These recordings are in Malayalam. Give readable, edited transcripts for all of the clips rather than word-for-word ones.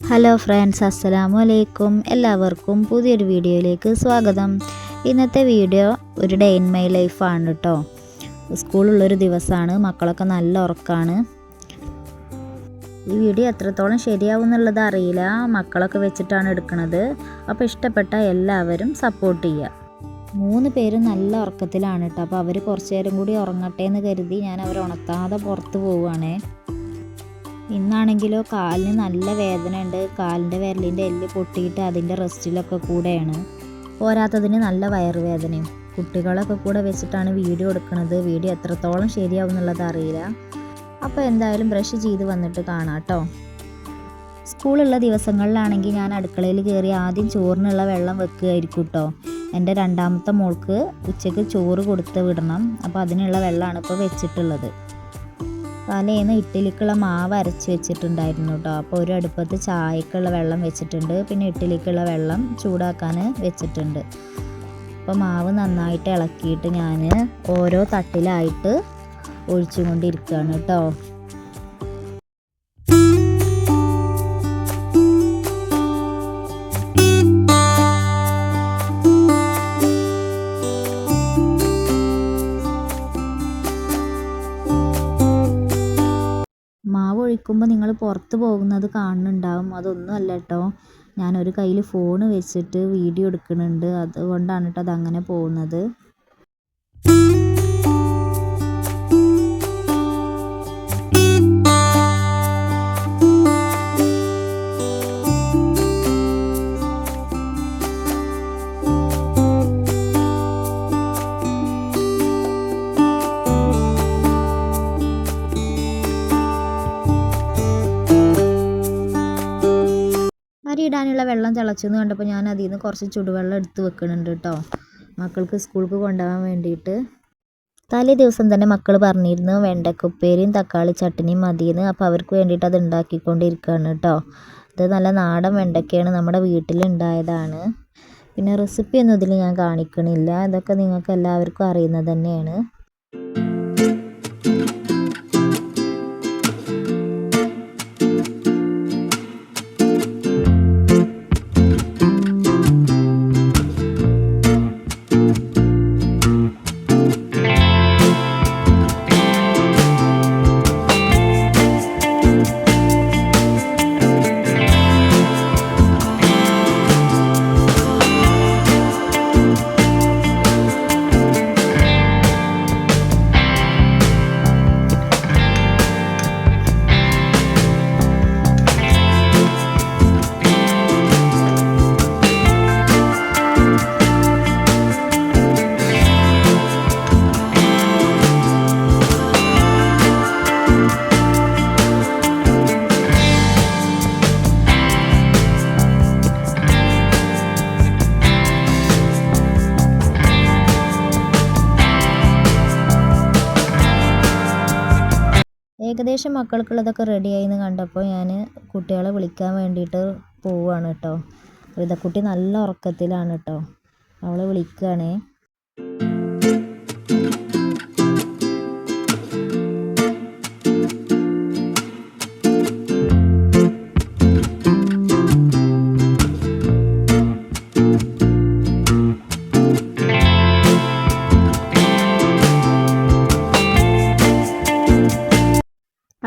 ഹലോ ഫ്രണ്ട്സ്, അസ്സലാമു അലൈക്കും. എല്ലാവർക്കും പുതിയൊരു വീഡിയോയിലേക്ക് സ്വാഗതം. ഇന്നത്തെ വീഡിയോ ഒരു ഡേ ഇൻ മൈ ലൈഫാണ് കേട്ടോ. സ്കൂളുള്ളൊരു ദിവസമാണ്, മക്കളൊക്കെ നല്ല ഉറക്കമാണ്. ഈ വീഡിയോ എത്രത്തോളം ശരിയാവും എന്നുള്ളത് അറിയില്ല, മക്കളൊക്കെ വെച്ചിട്ടാണ് എടുക്കുന്നത്. അപ്പോൾ ഇഷ്ടപ്പെട്ട എല്ലാവരും സപ്പോർട്ട് ചെയ്യുക. 3 പേരും നല്ല ഉറക്കത്തിലാണ് കേട്ടോ. അപ്പോൾ അവർ കുറച്ച് നേരം കൂടി ഉറങ്ങട്ടെ എന്ന് കരുതി ഞാൻ അവർ ഉണർത്താതെ പുറത്ത് പോവുകയാണേ. ഇന്നാണെങ്കിലോ കാലിന് നല്ല വേദന ഉണ്ട്. കാലിൻ്റെ വിരലിൻ്റെ എല്ല് പൊട്ടിയിട്ട് അതിൻ്റെ റെസ്റ്റിലൊക്കെ കൂടെയാണ്. പോരാത്തതിന് നല്ല വയറുവേദനയും. കുട്ടികളൊക്കെ കൂടെ വെച്ചിട്ടാണ് വീഡിയോ എടുക്കുന്നത്. വീഡിയോ എത്രത്തോളം ശരിയാവും എന്നുള്ളത് അറിയില്ല. അപ്പോൾ എന്തായാലും ബ്രഷ് ചെയ്ത് വന്നിട്ട് കാണാം കേട്ടോ. സ്കൂളുള്ള ദിവസങ്ങളിലാണെങ്കിൽ ഞാൻ അടുക്കളയിൽ കയറി ആദ്യം ചോറിനുള്ള വെള്ളം വെക്കുകയായിരിക്കും കേട്ടോ. എൻ്റെ രണ്ടാമത്തെ മോൾക്ക് ഉച്ചയ്ക്ക് ചോറ് കൊടുത്ത് വിടണം. അപ്പോൾ അതിനുള്ള വെള്ളമാണ് ഇപ്പോൾ വെച്ചിട്ടുള്ളത്. തലേന്ന് ഇഡ്ഡലിക്കുള്ള മാവ് അരച്ച് വെച്ചിട്ടുണ്ടായിരുന്നു കേട്ടോ. അപ്പോൾ ഒരു അടുപ്പത്ത് ചായക്കുള്ള വെള്ളം വെച്ചിട്ടുണ്ട്, പിന്നെ ഇഡ്ഡലിക്കുള്ള വെള്ളം ചൂടാക്കാൻ വെച്ചിട്ടുണ്ട്. അപ്പോൾ മാവ് നന്നായിട്ട് ഇളക്കിയിട്ട് ഞാൻ ഓരോ തട്ടിലായിട്ട് ഒഴിച്ചുകൊണ്ടിരിക്കുകയാണ് കേട്ടോ. മാവ് ഒഴിക്കുമ്പോൾ നിങ്ങൾ പുറത്ത് പോകുന്നത് കാണുന്നുണ്ടാവും. അതൊന്നും അല്ല കേട്ടോ, ഞാനൊരു കയ്യിൽ ഫോൺ വെച്ചിട്ട് വീഡിയോ എടുക്കുന്നുണ്ട്. അതുകൊണ്ടാണ് കേട്ടോ അതങ്ങനെ പോകുന്നത്. അരി ഇടാനുള്ള വെള്ളം തിളച്ചെന്ന് കണ്ടപ്പോൾ ഞാൻ അതിൽ നിന്ന് കുറച്ച് ചുടുവെള്ളം എടുത്ത് വെക്കുന്നുണ്ട് കേട്ടോ, മക്കൾക്ക് സ്കൂൾക്ക് കൊണ്ടുപോകാൻ വേണ്ടിയിട്ട്. തലേ ദിവസം തന്നെ മക്കൾ പറഞ്ഞിരുന്നു വെണ്ടയ്ക്കുപ്പേരിയും തക്കാളി ചട്നിയും മതിയെന്ന്. അപ്പോൾ അവർക്ക് വേണ്ടിയിട്ട് അത് ഉണ്ടാക്കിക്കൊണ്ടിരിക്കുകയാണ് കേട്ടോ. ഇത് നല്ല നാടൻ വെണ്ടയ്ക്കയാണ്, നമ്മുടെ വീട്ടിലുണ്ടായതാണ്. പിന്നെ റെസിപ്പിയൊന്നും ഇതിൽ ഞാൻ കാണിക്കണില്ല, ഇതൊക്കെ നിങ്ങൾക്ക് എല്ലാവർക്കും അറിയുന്നത് തന്നെയാണ്. ഏകദേശം മക്കൾക്കുള്ളതൊക്കെ റെഡിയായി എന്ന് കണ്ടപ്പോൾ ഞാൻ കുട്ടികളെ വിളിക്കാൻ വേണ്ടിയിട്ട് പോവുകയാണ് കേട്ടോ. റിതക്കുട്ടി നല്ല ഉറക്കത്തിലാണ് കേട്ടോ, അവളെ വിളിക്കുകയാണേ.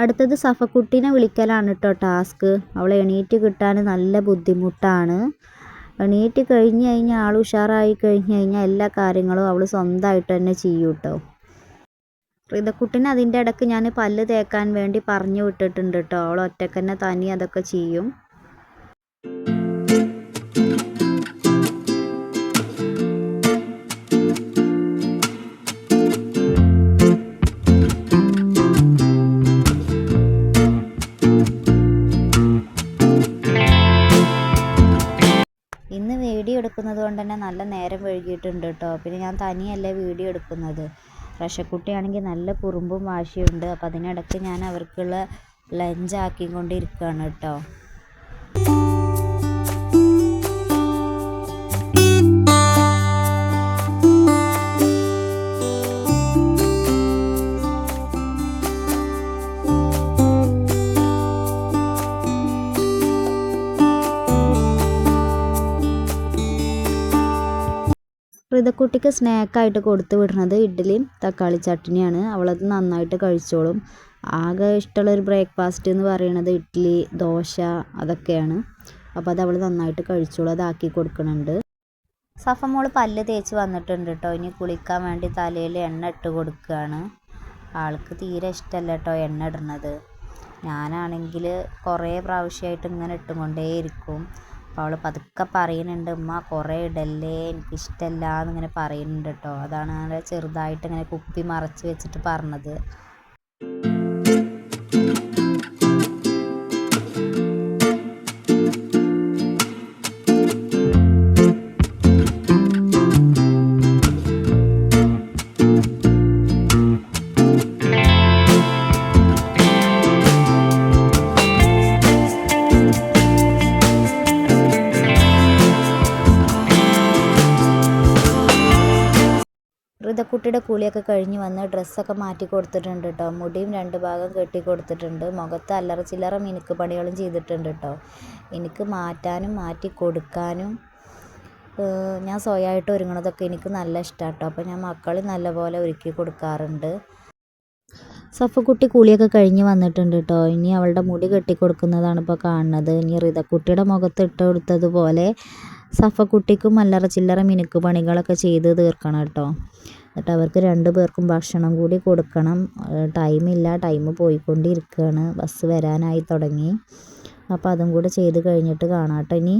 അടുത്തത് സഫക്കുട്ടീനെ വിളിക്കലാണ് കേട്ടോ ടാസ്ക്. അവളെ എണീറ്റ് കിട്ടാൻ നല്ല ബുദ്ധിമുട്ടാണ്. എണീറ്റ് കഴിഞ്ഞ് കഴിഞ്ഞാൽ ആൾ ഉഷാറായി കഴിഞ്ഞ് കഴിഞ്ഞാൽ എല്ലാ കാര്യങ്ങളും അവൾ സ്വന്തമായിട്ട് തന്നെ ചെയ്യും കേട്ടോ. റിതക്കുട്ടീനെ അതിൻ്റെ ഇടയ്ക്ക് ഞാൻ പല്ല് തേക്കാൻ വേണ്ടി പറഞ്ഞു വിട്ടിട്ടുണ്ട് കേട്ടോ. അവൾ ഒറ്റയ്ക്ക് തന്നെ തനി അതൊക്കെ ചെയ്യും. ഇന്ന് വീഡിയോ എടുക്കുന്നത് കൊണ്ട് തന്നെ നല്ല നേരം വൈകിയിട്ടുണ്ട് കേട്ടോ. പിന്നെ ഞാൻ തനിയല്ല വീഡിയോ എടുക്കുന്നത്. റഷക്കുട്ടിയാണെങ്കിൽ നല്ല കുറുമ്പും വാശിയുണ്ട്. അപ്പോൾ അതിനിടയ്ക്ക് ഞാൻ അവർക്കുള്ള ലഞ്ച് ആക്കിക്കൊണ്ടിരിക്കുകയാണ് കേട്ടോ. ഋതക്കുട്ടിക്ക് സ്നാക്കായിട്ട് കൊടുത്തു വിടുന്നത് ഇഡ്ഡലിയും തക്കാളി ചട്നിയാണ്. അവളത് നന്നായിട്ട് കഴിച്ചോളും. ആകെ ഇഷ്ടമുള്ളൊരു ബ്രേക്ക്ഫാസ്റ്റ് എന്ന് പറയുന്നത് ഇഡ്ഡലി, ദോശ അതൊക്കെയാണ്. അപ്പോൾ അത് അവൾ നന്നായിട്ട് കഴിച്ചോളും. അതാക്കി കൊടുക്കുന്നുണ്ട്. സഫമോൾ പല്ല് തേച്ച് വന്നിട്ടുണ്ട് കേട്ടോ. ഇനി കുളിക്കാൻ വേണ്ടി തലയിൽ എണ്ണ ഇട്ട് കൊടുക്കുകയാണ്. ആൾക്ക് തീരെ ഇഷ്ടമല്ല കേട്ടോ എണ്ണ ഇടുന്നത്. ഞാനാണെങ്കിൽ കുറേ പ്രാവശ്യമായിട്ട് ഇങ്ങനെ ഇട്ടുകൊണ്ടേയിരിക്കും. അപ്പോൾ അവൾ പതുക്കെ പറയുന്നുണ്ട്, ഉമ്മ കുറേ ഇടല്ലേ, എനിക്കിഷ്ടമല്ല എന്നിങ്ങനെ പറയുന്നുണ്ട് കേട്ടോ. അതാണ് അങ്ങനെ ചെറുതായിട്ട് ഇങ്ങനെ കുപ്പി മറച്ച് വെച്ചിട്ട് പറഞ്ഞത്. ഋതക്കുട്ടിയുടെ കുളിയൊക്കെ കഴിഞ്ഞ് വന്ന് ഡ്രസ്സൊക്കെ മാറ്റി കൊടുത്തിട്ടുണ്ട് കേട്ടോ. മുടിയും 2 ഭാഗം കെട്ടി കൊടുത്തിട്ടുണ്ട്. മുഖത്ത് അല്ലറ ചില്ലറ മിനുക്ക് പണികളും ചെയ്തിട്ടുണ്ട് കേട്ടോ. എനിക്ക് മാറ്റാനും മാറ്റി കൊടുക്കാനും ഞാൻ സ്വയമായിട്ട് ഒരുങ്ങണതൊക്കെ എനിക്ക് നല്ല ഇഷ്ടമാണ് കേട്ടോ. അപ്പോൾ ഞാൻ മക്കൾ നല്ലപോലെ ഒരുക്കി കൊടുക്കാറുണ്ട്. സഫക്കുട്ടി കുളിയൊക്കെ കഴിഞ്ഞ് വന്നിട്ടുണ്ട് കേട്ടോ. ഇനി അവളുടെ മുടി കെട്ടിക്കൊടുക്കുന്നതാണ് ഇപ്പോൾ കാണുന്നത്. ഇനി ഋതക്കുട്ടിയുടെ മുഖത്ത് ഇട്ട് കൊടുത്തതുപോലെ സഫക്കുട്ടിക്കും അല്ലറ ചില്ലറ മിനുക്ക് പണികളൊക്കെ ചെയ്ത് തീർക്കണം കേട്ടോ. എന്നിട്ട് അവർക്ക് 2 പേർക്കും ഭക്ഷണം കൂടി കൊടുക്കണം. ടൈമില്ല, ടൈം പോയിക്കൊണ്ടിരിക്കുകയാണ്. ബസ് വരാനായി തുടങ്ങി. അപ്പോൾ അതും കൂടെ ചെയ്ത് കഴിഞ്ഞിട്ട് കാണാം കേട്ടോ ഇനി.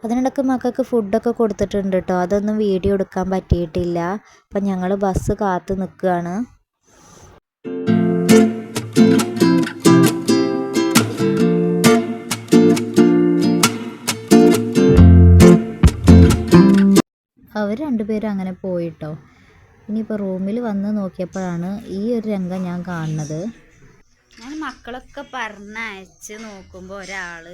അതിനിടയ്ക്ക് മക്കൾക്ക് ഫുഡൊക്കെ കൊടുത്തിട്ടുണ്ട് കേട്ടോ. അതൊന്നും വീഡിയോ എടുക്കാൻ പറ്റിയിട്ടില്ല. അപ്പം ഞങ്ങൾ ബസ് കാത്ത് നിൽക്കുകയാണ്. അവർ 2 പേരും അങ്ങനെ പോയിട്ടോ. ഇനിയിപ്പോൾ റൂമിൽ വന്ന് നോക്കിയപ്പോഴാണ് ഈ ഒരു രംഗം ഞാൻ കാണുന്നത്. ഞാൻ മക്കളൊക്കെ പറഞ്ഞയച്ച് നോക്കുമ്പോൾ ഒരാൾ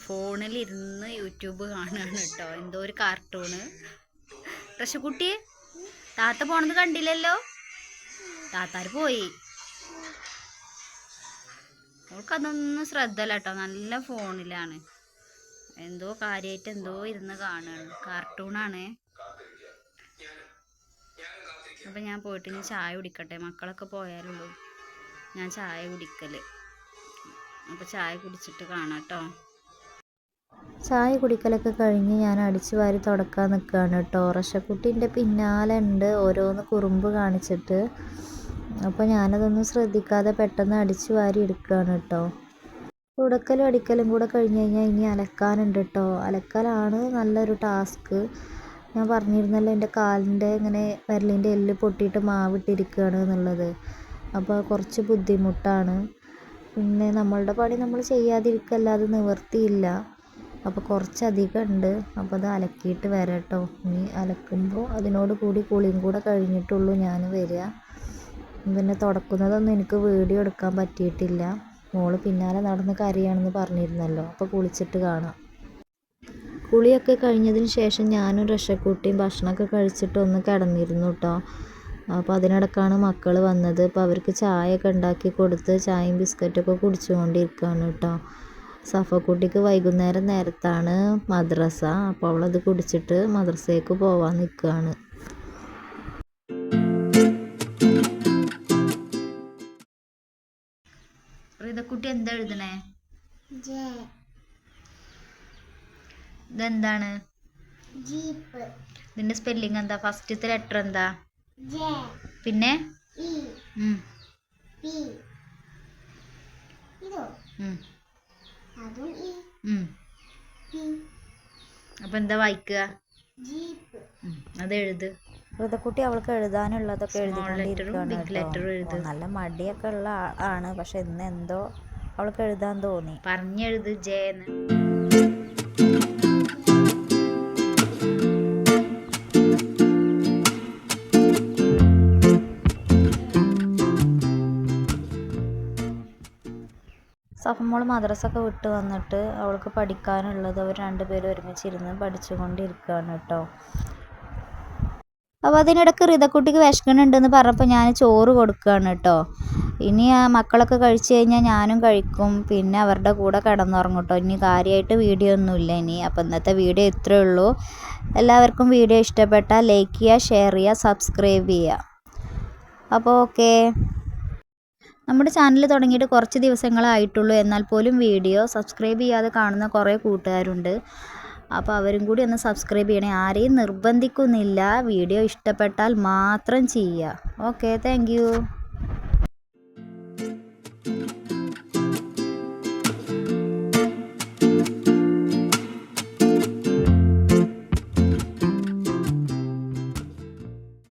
ഫോണിലിരുന്ന് യൂട്യൂബ് കാണുകയാണ് കേട്ടോ. എന്തോ ഒരു കാർട്ടൂണ്. റഷക്കുട്ടി, താത്ത പോണത് കണ്ടില്ലല്ലോ. താത്താർ പോയി. അവൾക്കതൊന്നും ശ്രദ്ധയില്ല കേട്ടോ. നല്ല ഫോണിലാണ്. എന്തോ കാര്യമായിട്ട് എന്തോ ഇരുന്ന് കാണുകയാണ്. കാർട്ടൂണാണ്. അപ്പം ഞാൻ പോയിട്ട് ഇനി ചായ കുടിക്കട്ടെ. മക്കളൊക്കെ പോയാലുള്ളൂ ഞാൻ ചായ കുടിക്കൽ. അപ്പോൾ ചായ കുടിച്ചിട്ട് കാണാം കേട്ടോ. ചായ കുടിക്കലൊക്കെ കഴിഞ്ഞ് ഞാൻ അടിച്ചു വാരി തുടക്കാൻ നിൽക്കുകയാണ് കേട്ടോ. റഷക്കുട്ടീൻ്റെ പിന്നാലെ ഉണ്ട് ഓരോന്ന് കുറുമ്പ് കാണിച്ചിട്ട്. അപ്പോൾ ഞാനതൊന്നും ശ്രദ്ധിക്കാതെ പെട്ടെന്ന് അടിച്ചു വാരി എടുക്കുകയാണ് കേട്ടോ. തുടക്കലും അടിക്കലും കൂടെ കഴിഞ്ഞ് കഴിഞ്ഞാൽ ഇനി അലക്കാനുണ്ട് കേട്ടോ. അലക്കലാണ് നല്ലൊരു ടാസ്ക്. ഞാൻ പറഞ്ഞിരുന്നല്ലോ എൻ്റെ കാലിൻ്റെ ഇങ്ങനെ വിരലിൻ്റെ എല്ല് പൊട്ടിയിട്ട് മാവിട്ടിരിക്കുകയാണ് എന്നുള്ളത്. അപ്പോൾ കുറച്ച് ബുദ്ധിമുട്ടാണ്. പിന്നെ നമ്മളുടെ പണി നമ്മൾ ചെയ്യാതിരിക്കല്ലാതെ നിവർത്തിയില്ല. അപ്പോൾ കുറച്ചധികം ഉണ്ട്. അപ്പോൾ അത് അലക്കിയിട്ട് വരാം കേട്ടോ. ഇനി അലക്കുമ്പോൾ അതിനോട് കൂടി കുളിയും കൂടെ കഴിഞ്ഞിട്ടുള്ളൂ ഞാൻ വരിക. പിന്നെ തുടക്കുന്നതൊന്നും എനിക്ക് വീഡിയോ എടുക്കാൻ പറ്റിയിട്ടില്ല. മോള് പിന്നാലെ നടന്ന് കരയാണെന്ന് പറഞ്ഞിരുന്നല്ലോ. അപ്പോൾ കുളിച്ചിട്ട് കാണാം. കുളിയൊക്കെ കഴിഞ്ഞതിന് ശേഷം ഞാനും റഷക്കുട്ടിയും ഭക്ഷണമൊക്കെ കഴിച്ചിട്ട് ഒന്ന് കിടന്നിരുന്നു കേട്ടോ. അപ്പോൾ അതിനിടക്കാണ് മക്കൾ വന്നത്. അപ്പോൾ അവർക്ക് ചായയൊക്കെ ഉണ്ടാക്കി കൊടുത്ത് ചായയും ബിസ്ക്കറ്റൊക്കെ കുടിച്ചുകൊണ്ടിരിക്കുകയാണ് കേട്ടോ. സഫക്കുട്ടിക്ക് വൈകുന്നേരം നേരത്താണ് മദ്രസ. അപ്പോൾ അവളത് കുടിച്ചിട്ട് മദ്രസയ്ക്ക് പോവാൻ നിൽക്കുകയാണ്. ഋതക്കുട്ടി എന്താ എഴുതണേ? ഇതെന്താണ്? ഇതിന്റെ സ്പെല്ലിംഗ് എന്താ? ഫസ്റ്റത്തെ ലെറ്റർ എന്താ? പിന്നെ അപ്പൊ എന്താ വായിക്കുക? അത് എഴുത്. ഋതക്കുട്ടി അവൾക്ക് എഴുതാനുള്ളതൊക്കെ എഴുതിക്കൊണ്ടിരിക്കുകയാണ്. നല്ല മടിയൊക്കെ ഉള്ള ആണ്. പക്ഷെ ഇന്ന് എന്തോ അവൾക്ക് എഴുതാൻ തോന്നി. പറഞ്ഞെഴുത് ജേന്ന്. സഫമോൾ മദ്രസൊക്കെ വിട്ട് വന്നിട്ട് അവൾക്ക് പഠിക്കാനുള്ളത് അവർ രണ്ടുപേരും ഒരുമിച്ചിരുന്ന് പഠിച്ചുകൊണ്ടിരിക്കുകയാണ് കേട്ടോ. അപ്പോൾ അതിനിടയ്ക്ക് റിതക്കുട്ടിക്ക് വിശക്കണുണ്ടെന്ന് പറഞ്ഞപ്പോൾ ഞാൻ ചോറ് കൊടുക്കുകയാണ് കേട്ടോ. ഇനി ആ മക്കളൊക്കെ കഴിച്ച് കഴിഞ്ഞാൽ ഞാനും കഴിക്കും, പിന്നെ അവരുടെ കൂടെ കിടന്നുറങ്ങും കേട്ടോ. ഇനി കാര്യമായിട്ട് വീഡിയോ ഒന്നുമില്ല ഇനി. അപ്പോൾ ഇന്നത്തെ വീഡിയോ ഇത്രയേ ഉള്ളൂ. എല്ലാവർക്കും വീഡിയോ ഇഷ്ടപ്പെട്ടാൽ ലൈക്ക് ചെയ്യുക, ഷെയർ ചെയ്യുക, സബ്സ്ക്രൈബ് ചെയ്യുക. അപ്പോൾ ഓക്കേ. നമ്മുടെ ചാനൽ തുടങ്ങിയിട്ട് കുറച്ച് ദിവസങ്ങളായിട്ടുള്ളൂ, എന്നാൽ പോലും വീഡിയോ സബ്സ്ക്രൈബ് ചെയ്യാതെ കാണുന്ന കുറേ കൂട്ടുകാരുണ്ട്. അപ്പോൾ അവരും കൂടി ഒന്ന് സബ്സ്ക്രൈബ് ചെയ്യണേ. ആരെയും നിർബന്ധിക്കുന്നില്ല, വീഡിയോ ഇഷ്ടപ്പെട്ടാൽ മാത്രം ചെയ്യുക. Okay, thank